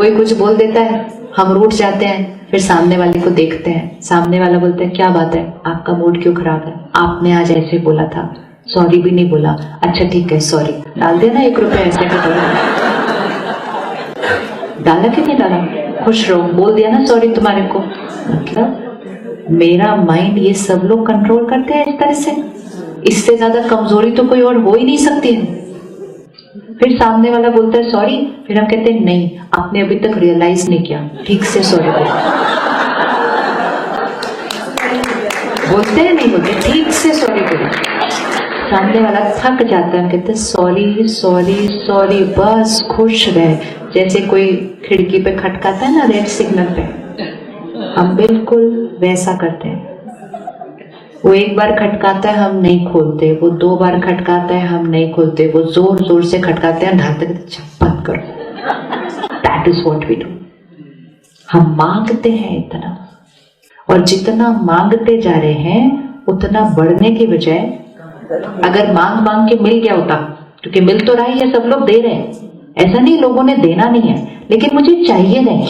कोई कुछ बोल देता है, हम रूठ जाते हैं, फिर सामने वाले को देखते हैं, सामने वाला बोलता है क्या बात है, आपका मूड क्यों खराब है, आपने आज ऐसे बोला था, सॉरी भी नहीं बोला, अच्छा ठीक है सॉरी, डाल देना 1 रुपया ऐसे का डाला कि नहीं डाला, खुश रहो, बोल दिया ना सॉरी तुम्हारे को। मतलब मेरा माइंड ये सब लोग कंट्रोल करते हैं इस तरह से, इससे ज्यादा कमजोरी तो कोई और हो ही नहीं सकती है। फिर सामने वाला बोलता है सॉरी, फिर हम कहते हैं नहीं आपने अभी तक रियलाइज नहीं किया, ठीक से सॉरी बोलते हैं, नहीं बोलते, ठीक से सॉरी बोलो। सामने वाला थक जाता है, कहते हैं सॉरी सॉरी सॉरी, बस खुश रहे। जैसे कोई खिड़की पे खटकाता है ना रेड सिग्नल पे, हम बिल्कुल वैसा करते हैं। वो 1 बार खटकाता है हम नहीं खोलते, वो 2 बार खटकाता है हम नहीं खोलते, वो जोर जोर से खटकाते हैं, ढालते बंद करो। That is what we do. हम मांगते हैं इतना, और जितना मांगते जा रहे हैं उतना बढ़ने की बजाय, अगर मांग मांग के मिल गया होता, क्योंकि मिल तो रहा ही है, सब लोग दे रहे हैं, ऐसा नहीं लोगों ने देना नहीं है, लेकिन मुझे चाहिए नहीं,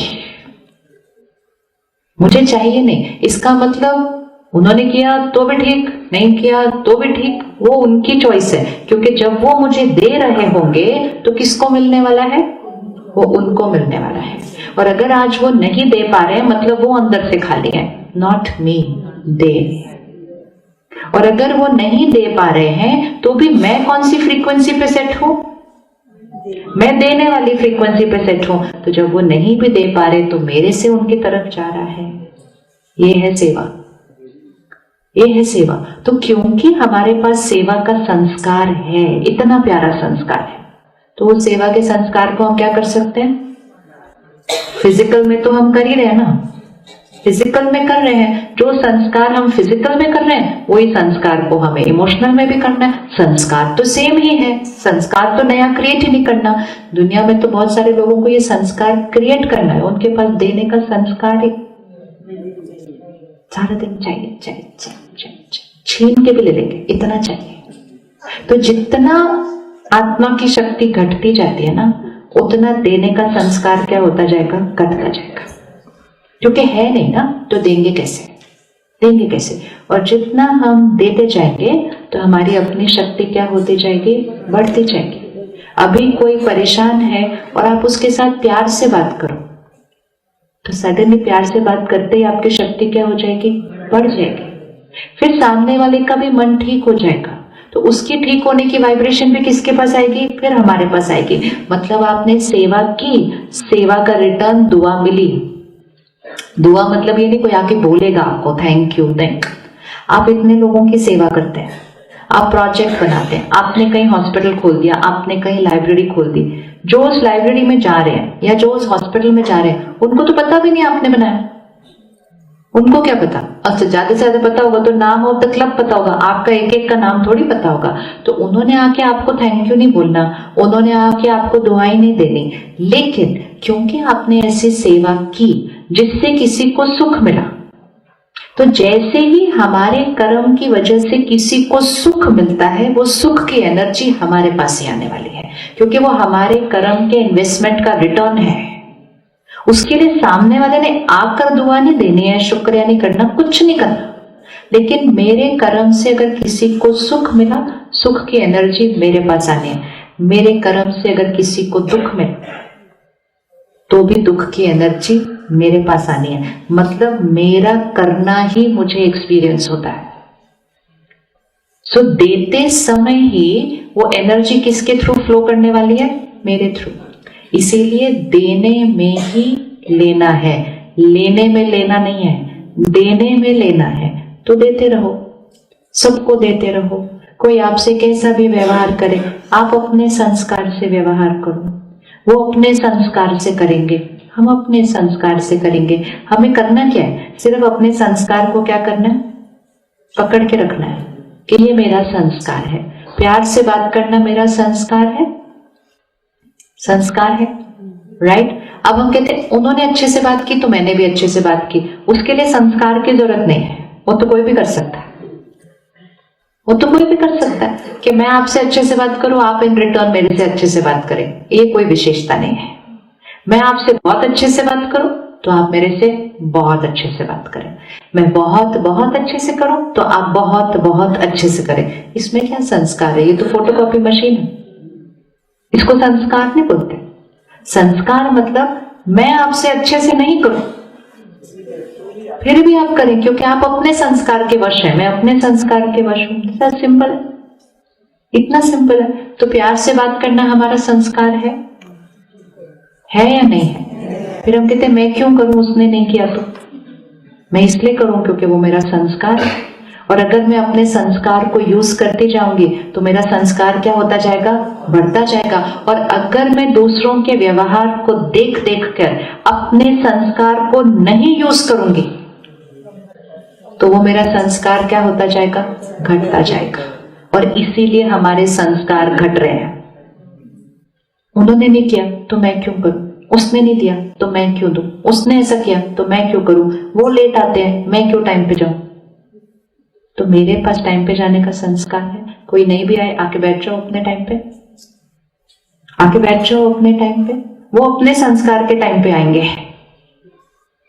मुझे चाहिए नहीं, इसका मतलब उन्होंने किया तो भी ठीक, नहीं किया तो भी ठीक, वो उनकी चॉइस है। क्योंकि जब वो मुझे दे रहे होंगे तो किसको मिलने वाला है, वो उनको मिलने वाला है। और अगर आज वो नहीं दे पा रहे हैं मतलब वो अंदर से खाली है, नॉट मी, दे। और अगर वो नहीं दे पा रहे हैं तो भी मैं कौन सी फ्रीक्वेंसी पे सेट हूं, मैं देने वाली फ्रीक्वेंसी पे सेट हूं। तो जब वो नहीं भी दे पा रहे तो मेरे से उनकी तरफ जा रहा है, ये है सेवा, ये है सेवा। तो क्योंकि हमारे पास सेवा का संस्कार है, इतना प्यारा संस्कार है, तो उस सेवा के संस्कार को हम क्या कर सकते हैं, फिजिकल में तो हम कर ही रहे हैं ना, फिजिकल में कर रहे हैं, जो संस्कार हम फिजिकल में कर रहे हैं वही संस्कार को हमें इमोशनल में भी करना है। संस्कार तो सेम ही है, संस्कार तो नया क्रिएट ही नहीं करना। दुनिया में तो बहुत सारे लोगों को ये संस्कार क्रिएट करना है, उनके पास देने का संस्कार ही सारा दिन चाहिए, चाहिए, चाहिए, छीन के भी ले लेंगे, इतना चाहिए। तो जितना आत्मा की शक्ति घटती जाती है ना, उतना देने का संस्कार क्या होता जाएगा, घटता जाएगा। क्योंकि है नहीं ना, तो देंगे कैसे, देंगे कैसे। और जितना हम देते जाएंगे तो हमारी अपनी शक्ति क्या होती जाएगी, बढ़ती जाएगी। अभी कोई परेशान है और आप उसके साथ प्यार से बात करो, तो सडनली प्यार से बात करते ही आपकी शक्ति क्या हो जाएगी, बढ़ जाएगी। फिर सामने वाले का भी मन ठीक हो जाएगा, तो उसकी ठीक होने की वाइब्रेशन भी किसके पास आएगी, फिर हमारे पास आएगी। मतलब आपने सेवा की, सेवा का रिटर्न दुआ मिली। दुआ मतलब ये नहीं कोई आके बोलेगा आपको थैंक यू थैंक। आप इतने लोगों की सेवा करते हैं, आप प्रोजेक्ट बनाते हैं, आपने कहीं हॉस्पिटल खोल दिया, आपने कहीं लाइब्रेरी खोल दी, जो उस लाइब्रेरी में जा रहे हैं या जो उस हॉस्पिटल में जा रहे हैं उनको तो पता भी नहीं आपने बनाया, उनको क्या पता। अच्छा ज्यादा से ज्यादा पता होगा तो नाम ऑफ द क्लब पता होगा, आपका एक एक का नाम थोड़ी पता होगा। तो उन्होंने आके आपको थैंक यू नहीं बोलना, उन्होंने आके आपको दुआएं नहीं देनी, लेकिन क्योंकि आपने ऐसी सेवा की जिससे किसी को सुख मिला, तो जैसे ही हमारे कर्म की वजह से किसी को सुख मिलता है, वो सुख की एनर्जी हमारे पास ही आने वाली है, क्योंकि वो हमारे कर्म के इन्वेस्टमेंट का रिटर्न है। उसके लिए सामने वाले ने आकर दुआ नहीं देनी है, शुक्रिया नहीं करना, कुछ नहीं करना, लेकिन मेरे कर्म से अगर किसी को सुख मिला, सुख की एनर्जी मेरे पास आनी है। मेरे कर्म से अगर किसी को दुख मिला तो भी दुख की एनर्जी मेरे पास आनी है। मतलब मेरा करना ही मुझे एक्सपीरियंस होता है। सो देते समय ही वो एनर्जी किसके थ्रू फ्लो करने वाली है, मेरे थ्रू। इसीलिए देने में ही लेना है, लेने में लेना नहीं है, देने में लेना है। तो देते रहो, सबको देते रहो। कोई आपसे कैसा भी व्यवहार करे, आप अपने संस्कार से व्यवहार करो, वो अपने संस्कार से करेंगे, हम अपने संस्कार से करेंगे। हमें करना क्या है, सिर्फ अपने संस्कार को क्या करना है, पकड़ के रखना है कि ये मेरा संस्कार है। प्यार से बात करना मेरा संस्कार है, संस्कार है, राइट। अब हम कहते हैं उन्होंने अच्छे से बात की तो मैंने भी अच्छे से बात की, उसके लिए संस्कार की जरूरत नहीं है, वो तो कोई भी कर सकता है, वो तो कोई भी कर सकता है कि मैं आपसे अच्छे से बात करूं, आप इन रिटर्न मेरे से अच्छे से बात करें, ये कोई विशेषता नहीं है। मैं आपसे बहुत अच्छे से बात करूं तो आप मेरे से बहुत अच्छे से बात करें, मैं बहुत बहुत अच्छे से करूं तो आप बहुत बहुत अच्छे से करें। इसमें क्या संस्कार है? ये तो फोटोकॉपी मशीन है, इसको संस्कार नहीं बोलते। संस्कार मतलब मैं आपसे अच्छे से नहीं करूं फिर भी आप करें, क्योंकि आप अपने संस्कार के वश हैं, मैं अपने संस्कार के वश हूं। सर सिंपल है, इतना सिंपल है। तो प्यार से बात करना हमारा संस्कार है या नहीं है? फिर हम कहते हैं मैं क्यों करूं, उसने नहीं किया तो। मैं इसलिए करूं क्योंकि वो मेरा संस्कार है। और अगर मैं अपने संस्कार को यूज करती जाऊंगी तो मेरा संस्कार क्या होता जाएगा? बढ़ता जाएगा। और अगर मैं दूसरों के व्यवहार को देख देख कर अपने संस्कार को नहीं यूज करूंगी तो वो मेरा संस्कार क्या होता जाएगा? घटता जाएगा। और इसीलिए हमारे संस्कार घट रहे हैं। उन्होंने नहीं किया तो मैं क्यों करूं, उसने नहीं दिया तो मैं क्यों दूं, उसने ऐसा किया तो मैं क्यों करूं, वो लेट आते हैं मैं क्यों टाइम पे जाऊं। तो मेरे पास टाइम पे जाने का संस्कार है। कोई नहीं भी आए, आके बैठ जाओ अपने टाइम पे, आके बैठ जाओ अपने टाइम पे। वो अपने संस्कार के टाइम पे आएंगे।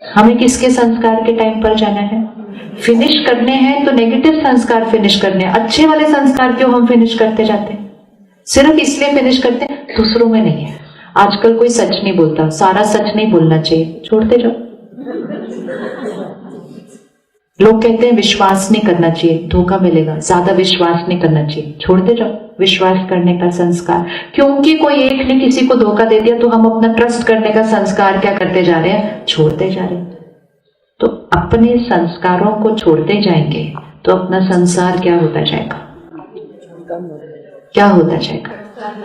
हमें किसके संस्कार के टाइम पर जाना है? फिनिश करने हैं तो नेगेटिव संस्कार फिनिश करने हैं। अच्छे वाले संस्कार क्यों हम फिनिश करते जाते हैं? सिर्फ इसलिए फिनिश करते हैं, दूसरों में नहीं है। आजकल कोई सच नहीं बोलता, सारा सच नहीं बोलना चाहिए, छोड़ते जाओ। लोग कहते हैं विश्वास नहीं करना चाहिए, धोखा मिलेगा, ज्यादा विश्वास नहीं करना चाहिए, छोड़ते जाओ विश्वास करने का संस्कार। क्योंकि कोई एक ने किसी को धोखा दे दिया तो हम अपना ट्रस्ट करने का संस्कार क्या करते जा रहे हैं? छोड़ते जा रहे हैं। तो अपने संस्कारों को छोड़ते जाएंगे तो अपना संसार क्या होता जाएगा? क्या होता जाएगा?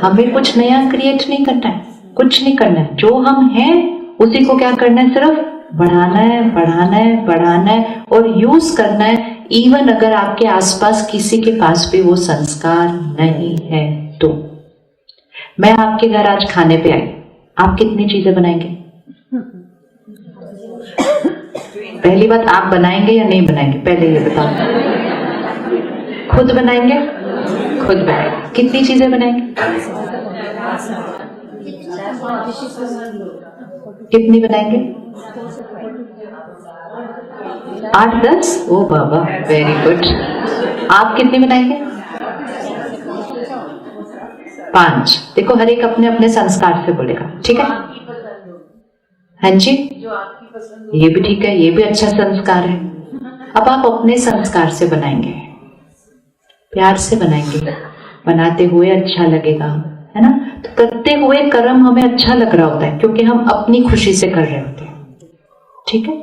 हमें कुछ नया क्रिएट नहीं करना है, कुछ नहीं करना है। जो हम हैं उसी को क्या करना है? सिर्फ बढ़ाना है, बढ़ाना है, बढ़ाना है और यूज करना है। इवन अगर आपके आसपास किसी के पास भी वो संस्कार नहीं है तो। मैं आपके घर आज खाने पे आई, आप कितनी चीजें बनाएंगे? पहली बात, आप बनाएंगे या नहीं बनाएंगे? पहले ये बताओ। खुद बनाएंगे? खुद बनाएंगे। कितनी चीजें बनाएंगे? कितनी बनाएंगे? 8-10? ओ बाबा, वेरी गुड। आप कितनी बनाएंगे? 5। देखो हर एक अपने अपने संस्कार से बोलेगा, ठीक है? हाँ जी, ये भी ठीक है, ये भी अच्छा संस्कार है। अब आप अपने संस्कार से बनाएंगे, प्यार से बनाएंगे, बनाते हुए अच्छा लगेगा, है ना? तो करते हुए कर्म हमें अच्छा लग रहा होता है क्योंकि हम अपनी खुशी से कर रहे होते हैं, ठीक है?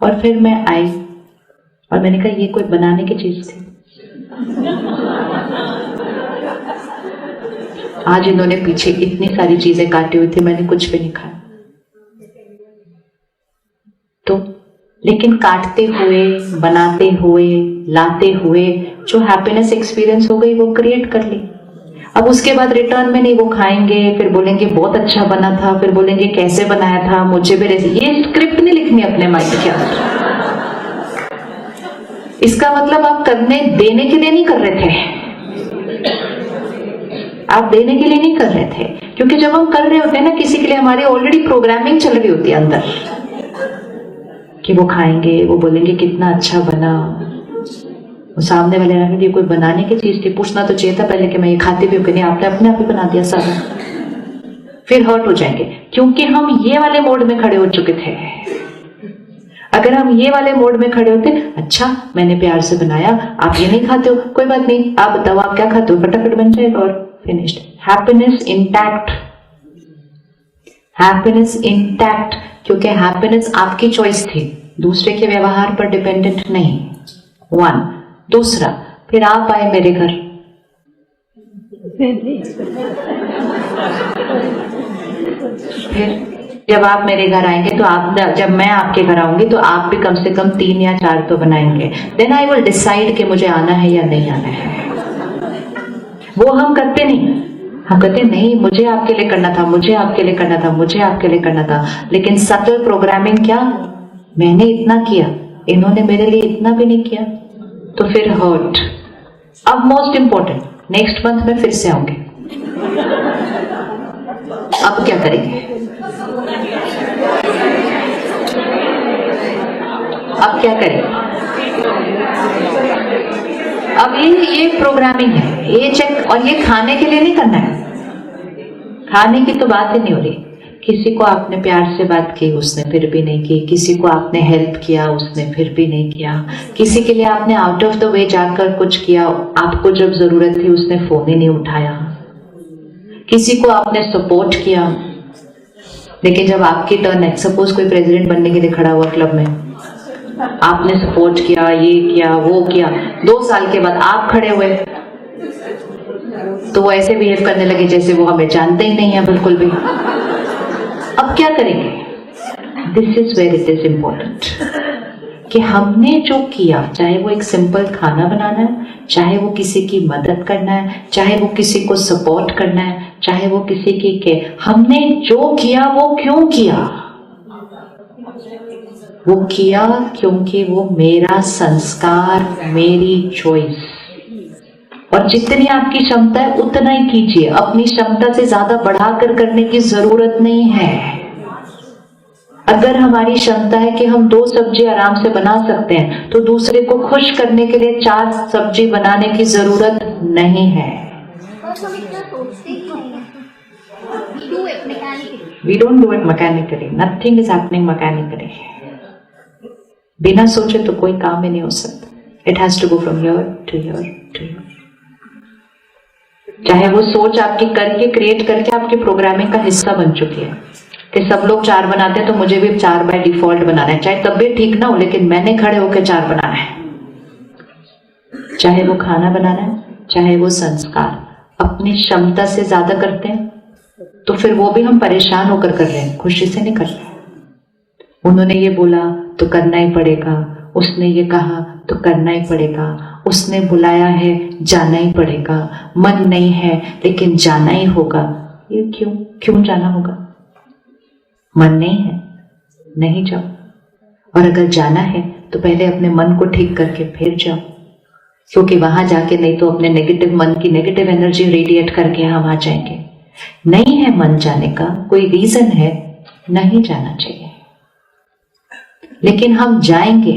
और फिर मैं आई और मैंने कहा ये कोई बनाने की चीज थी। आज इन्होंने पीछे इतनी सारी चीजें काटी हुई थी, मैंने कुछ भी नहीं खाया। तो लेकिन काटते हुए, बनाते हुए, लाते हुए जो हैप्पीनेस एक्सपीरियंस हो गई वो क्रिएट कर ली। अब उसके बाद रिटर्न में नहीं वो खाएंगे, फिर बोलेंगे बहुत अच्छा बना था, फिर बोलेंगे कैसे बनाया था, मुझे भी रेसिपी। ये स्क्रिप्ट नहीं लिखनी अपने माइंड के अंदर। इसका मतलब आप करने देने के लिए नहीं कर रहे थे, आप देने के लिए नहीं कर रहे थे। क्योंकि जब हम कर रहे होते हैं ना किसी के लिए, हमारी ऑलरेडी प्रोग्रामिंग चल रही होती है अंदर कि वो खाएंगे, वो बोलेंगे कितना अच्छा बना। वो सामने वाले ने ये कोई बनाने की चीज थी, पूछना तो चाहिए था पहले कि मैं ये खाती भी हूँ कि नहीं, आपने अपने आप ही बना दिया सारा। फिर हर्ट हो जाएंगे क्योंकि हम ये वाले मोड में खड़े हो चुके थे। अगर हम ये वाले मोड में खड़े होते, अच्छा मैंने प्यार से बनाया, आप ये नहीं खाते हो, कोई बात नहीं, आप बताओ आप क्या खाते हो, फटाफट बन जाएगा और finished. Happiness intact, happiness intact, क्योंकि हैप्पीनेस आपकी चॉइस थी, दूसरे के व्यवहार पर डिपेंडेंट नहीं। 1। दूसरा, फिर आप आए मेरे घर, फिर जब आप मेरे घर आएंगे तो आप, जब मैं आपके घर आऊंगी तो आप भी कम से कम 3 या 4 तो बनाएंगे। देन आई विल डिसाइड कि मुझे आना है या नहीं आना है। वो हम करते नहीं, हम कहते नहीं मुझे आपके लिए करना था, मुझे आपके लिए करना था, मुझे आपके लिए करना था। लेकिन सटल प्रोग्रामिंग क्या, मैंने इतना किया, इन्होंने मेरे लिए इतना भी नहीं किया, तो फिर हर्ट। अब मोस्ट इंपॉर्टेंट, नेक्स्ट मंथ में फिर से आऊंगी, अब क्या करेंगे? अब क्या करें? अब ये प्रोग्रामिंग है, ये चेक। और ये खाने के लिए नहीं करना है, खाने की तो बात ही नहीं हो रही। किसी को आपने प्यार से बात की, उसने फिर भी नहीं की। किसी को आपने हेल्प किया, उसने फिर भी नहीं किया। किसी के लिए आपने आउट ऑफ द वे जाकर कुछ किया, आपको जब जरूरत थी उसने फोन ही नहीं उठाया। किसी को आपने सपोर्ट किया, लेकिन जब आपकी टर्न है, सपोज कोई प्रेसिडेंट बनने के लिए खड़ा हुआ क्लब में, आपने सपोर्ट किया, ये किया, वो किया, 2 साल के बाद आप खड़े हुए तो वो ऐसे बिहेव करने लगे जैसे वो हमें जानते ही नहीं है बिल्कुल भी। अब क्या करेंगे? This is where it is important कि हमने जो किया, चाहे वो एक सिंपल खाना बनाना है, चाहे वो किसी की मदद करना है, चाहे वो किसी को सपोर्ट करना है, चाहे वो किसी की के, हमने जो किया वो क्यों किया? वो किया क्योंकि वो मेरा संस्कार, मेरी चॉइस। और जितनी आपकी क्षमता है उतना ही कीजिए, अपनी क्षमता से ज्यादा बढ़ाकर करने की जरूरत नहीं है। अगर हमारी क्षमता है कि हम 2 सब्जी आराम से बना सकते हैं, तो दूसरे को खुश करने के लिए 4 सब्जी बनाने की जरूरत नहीं है। We don't do it mechanically. Nothing is happening mechanically. बिना सोचे तो कोई काम ही नहीं हो सकता। It has to go from here to here to here. चाहे वो सोच आपकी करके, क्रिएट करके आपकी प्रोग्रामिंग का हिस्सा बन चुकी है कि सब लोग 4 बनाते हैं तो मुझे भी 4 बाय डिफॉल्ट बनाना है, चाहे तब भी ठीक ना हो, लेकिन मैंने खड़े होकर 4 बनाना है। चाहे वो खाना बनाना है, चाहे वो संस्कार। अपनी क्षमता से ज्यादा करते हैं तो फिर वो भी हम परेशान होकर कर रहे हैं, खुशी से नहीं कर रहे। उन्होंने ये बोला तो करना ही पड़ेगा, उसने ये कहा तो करना ही पड़ेगा, उसने बुलाया है जाना ही पड़ेगा, मन नहीं है लेकिन जाना ही होगा। ये क्यों जाना होगा? मन नहीं है, नहीं जाओ। और अगर जाना है तो पहले अपने मन को ठीक करके फिर जाओ, क्योंकि वहां जाके नहीं तो अपने नेगेटिव मन की नेगेटिव एनर्जी रेडिएट करके हम आ जाएंगे। नहीं है मन जाने का, कोई रीजन है, नहीं जाना चाहिए। लेकिन हम जाएंगे,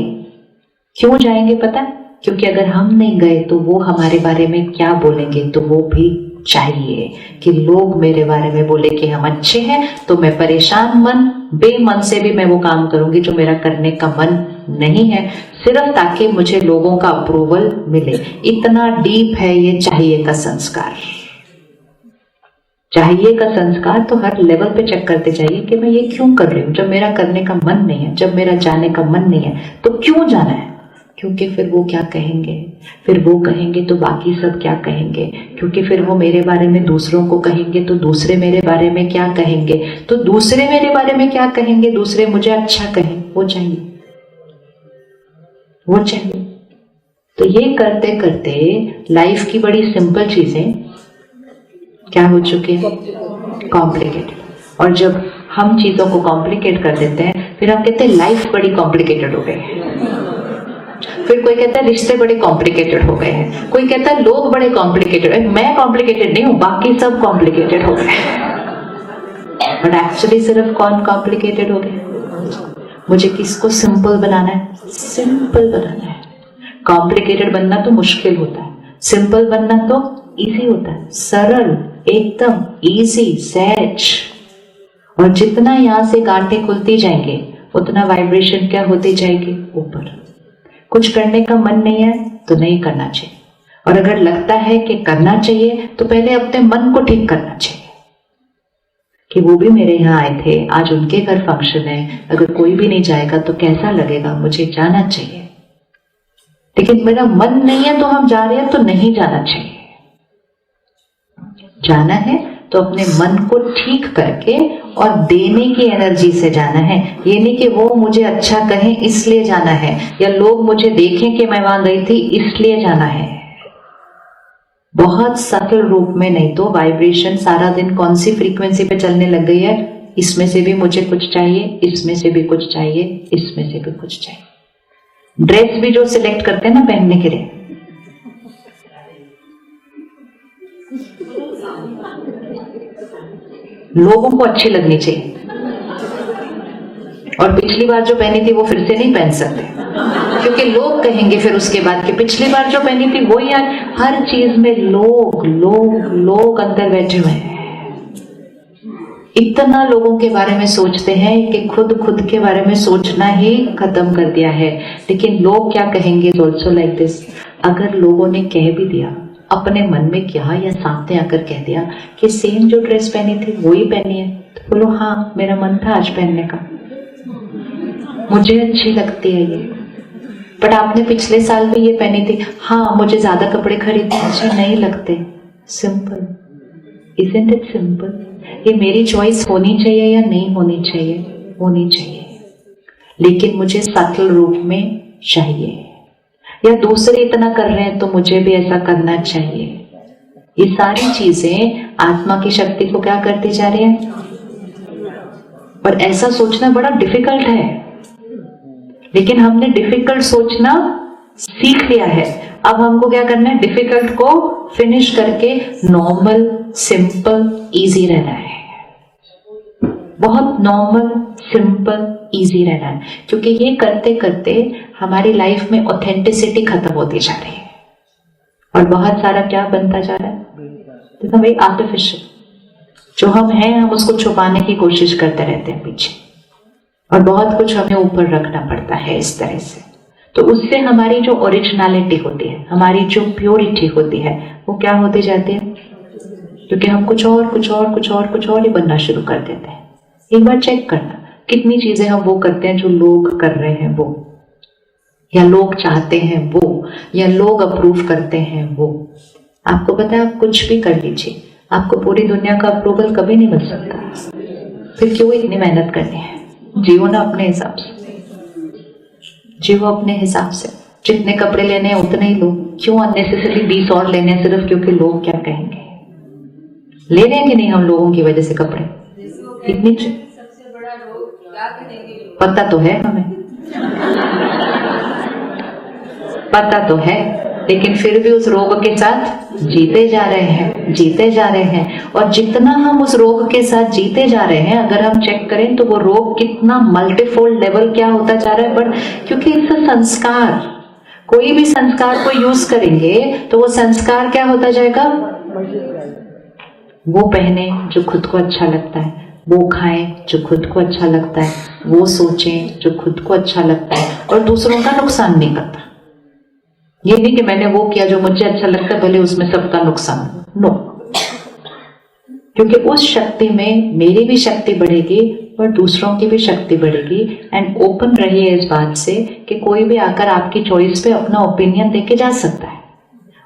क्यों जाएंगे पता? क्योंकि अगर हम नहीं गए तो वो हमारे बारे में क्या बोलेंगे, तो वो भी चाहिए कि लोग मेरे बारे में बोले कि हम अच्छे हैं, तो मैं परेशान मन, बेमन से भी मैं वो काम करूंगी जो मेरा करने का मन नहीं है, सिर्फ ताकि मुझे लोगों का अप्रूवल मिले। इतना डीप है ये चाहिए का संस्कार। चाहिए का संस्कार तो हर लेवल पे चेक करते जाइए कि मैं ये क्यों कर रही हूँ। जब मेरा करने का मन नहीं है, जब मेरा जाने का मन नहीं है, तो क्यों जाना है? क्योंकि फिर वो क्या कहेंगे, फिर वो कहेंगे तो बाकी सब क्या कहेंगे, क्योंकि फिर वो मेरे बारे में दूसरों को कहेंगे तो दूसरे मेरे बारे में क्या कहेंगे, तो दूसरे मेरे बारे में क्या कहेंगे, दूसरे मुझे अच्छा कहें, वो चाहिए, वो चाहिए। तो ये करते करते लाइफ की बड़ी सिंपल चीजें क्या हो चुकी है? कॉम्प्लिकेटेड। और जब हम चीजों को कॉम्प्लिकेट कर देते हैं, फिर हम कहते हैं लाइफ बड़ी कॉम्प्लिकेटेड हो गई है। फिर कोई कहता है रिश्ते बड़े कॉम्प्लिकेटेड हो गए हैं, कोई कहता है लोग बड़े कॉम्प्लिकेटेड है। मैं कॉम्प्लिकेटेड नहीं हूं, बाकी सब कॉम्प्लिकेटेड हो गए। बट एक्चुअली सिर्फ कौन कॉम्प्लिकेटेड हो गए? मुझे किसको सिंपल बनाना है? सिंपल बनाना है। कॉम्प्लिकेटेड बनना तो मुश्किल होता है, सिंपल बनना तो इजी होता है, सरल, एकदम इजी, सहज। और जितना यहां से गांठें खुलती जाएंगे उतना वाइब्रेशन क्या होती जाएगी? ऊपर। कुछ करने का मन नहीं है तो नहीं करना चाहिए, और अगर लगता है कि करना चाहिए तो पहले अपने मन को ठीक करना चाहिए कि वो भी मेरे यहाँ आए थे, आज उनके घर फंक्शन है, अगर कोई भी नहीं जाएगा तो कैसा लगेगा, मुझे जाना चाहिए। लेकिन मेरा मन नहीं है तो हम जा रहे हैं तो नहीं जाना चाहिए। जाना है तो अपने मन को ठीक करके और देने की एनर्जी से जाना है। ये नहीं कि वो मुझे अच्छा कहें इसलिए जाना है, या लोग मुझे देखें कि मैं वहां गई थी इसलिए जाना है। बहुत सटल रूप में, नहीं तो वाइब्रेशन सारा दिन कौन सी फ्रीक्वेंसी पे चलने लग गई है, इसमें से भी मुझे कुछ चाहिए, इसमें से भी कुछ चाहिए, इसमें से भी कुछ चाहिए। ड्रेस भी जो सिलेक्ट करते हैं ना पहनने के लिए, लोगों को अच्छी लगनी चाहिए, और पिछली बार जो पहनी थी वो फिर से नहीं पहन सकते, क्योंकि लोग कहेंगे फिर उसके बाद कि पिछली बार जो पहनी थी वो यार। हर चीज में लोग लोग लोग अंदर बैठे हुए हैं। इतना लोगों के बारे में सोचते हैं कि खुद के बारे में सोचना ही खत्म कर दिया है। लेकिन लोग क्या कहेंगे इज ऑल्सो लाइक दिस। अगर लोगों ने कह भी दिया, अपने मन में क्या या सामने आकर कह दिया कि सेम जो ड्रेस पहनी थी वो ही पहनी है, तो बोलो हाँ मेरा मन था आज पहनने का, मुझे अच्छी लगती है ये। बट आपने पिछले साल भी ये पहनी थी, हाँ मुझे ज्यादा कपड़े खरीदने अच्छे नहीं लगते। Simple, isn't it simple? ये मेरी चॉइस होनी चाहिए या नहीं होनी चाहिए? होनी चाहिए, लेकिन मुझे सटल रूप में चाहिए। या दूसरे इतना कर रहे हैं तो मुझे भी ऐसा करना चाहिए। ये सारी चीजें आत्मा की शक्ति को क्या करती जा रही है। और ऐसा सोचना बड़ा डिफिकल्ट है, लेकिन हमने डिफिकल्ट सोचना सीख लिया है। अब हमको क्या करना है, डिफिकल्ट को फिनिश करके नॉर्मल सिंपल इजी रहना है। बहुत नॉर्मल सिंपल इजी रहना है, क्योंकि ये करते करते हमारी लाइफ में ऑथेंटिसिटी खत्म होती जा रही है और बहुत सारा क्या बनता जा रहा है, तो भाई आर्टिफिशियल। जो हम हैं हम उसको छुपाने की कोशिश करते रहते हैं पीछे, और बहुत कुछ हमें ऊपर रखना पड़ता है इस तरह से। तो उससे हमारी जो ओरिजिनलिटी होती है, हमारी जो प्योरिटी होती है, वो क्या होती जाती है, क्योंकि हम कुछ और ही बनना शुरू कर देते हैं। एक बार चेक करना कितनी चीजें हम वो करते हैं जो लोग कर रहे हैं वो, या लोग चाहते हैं वो, या लोग अप्रूव करते हैं वो। आपको पता है, आप कुछ भी कर लीजिए, आपको पूरी दुनिया का अप्रूवल कभी नहीं मिल सकता। फिर क्यों इतनी मेहनत करनी है? जियो ना अपने हिसाब से, जियो अपने हिसाब से। जितने कपड़े लेने हैं उतने ही लो, क्यों अननेसेसरी 20 और लेने हैं सिर्फ क्योंकि लोग क्या कहेंगे। ले रहे हैं कि नहीं हम लोगों की वजह से कपड़े? इतनी सबसे बड़ा रोग क्या करेंगे, पता तो है हमें, पता तो है, लेकिन फिर भी उस रोग के साथ जीते जा रहे हैं। और जितना हम उस रोग के साथ जीते जा रहे हैं, अगर हम चेक करें तो वो रोग कितना मल्टीफोल्ड लेवल क्या होता जा रहा है। बट क्योंकि इसका संस्कार, कोई भी संस्कार को यूज करेंगे तो वो संस्कार क्या होता जाएगा, वो पहने जो खुद को अच्छा लगता है, वो खाएं जो खुद को अच्छा लगता है, वो सोचें जो खुद को अच्छा लगता है, और दूसरों का नुकसान नहीं करता। ये नहीं कि मैंने वो किया जो मुझे अच्छा लगता है, भले उसमें सबका नुकसान, नो। क्योंकि उस शक्ति में मेरी भी शक्ति बढ़ेगी और दूसरों की भी शक्ति बढ़ेगी। एंड ओपन रहिए इस बात से कि कोई भी आकर आपकी चॉइस पे अपना ओपिनियन देके जा सकता है।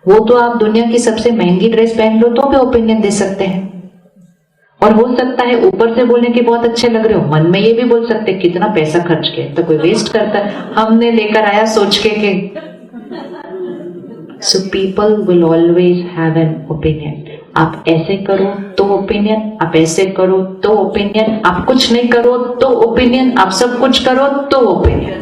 वो तो आप दुनिया की सबसे महंगी ड्रेस पहन लो तो भी ओपिनियन दे सकते हैं, और हो सकता है ऊपर से बोलने के बहुत अच्छे लग रहे हो, मन में ये भी बोल सकते हैं कितना पैसा खर्च किया, तो कोई वेस्ट करता है, हमने लेकर आया सोच के। So people will always have an opinion. आप ऐसे करो तो ओपिनियन, आप ऐसे करो तो ओपिनियन, आप कुछ नहीं करो तो ओपिनियन, आप सब कुछ करो तो ओपिनियन।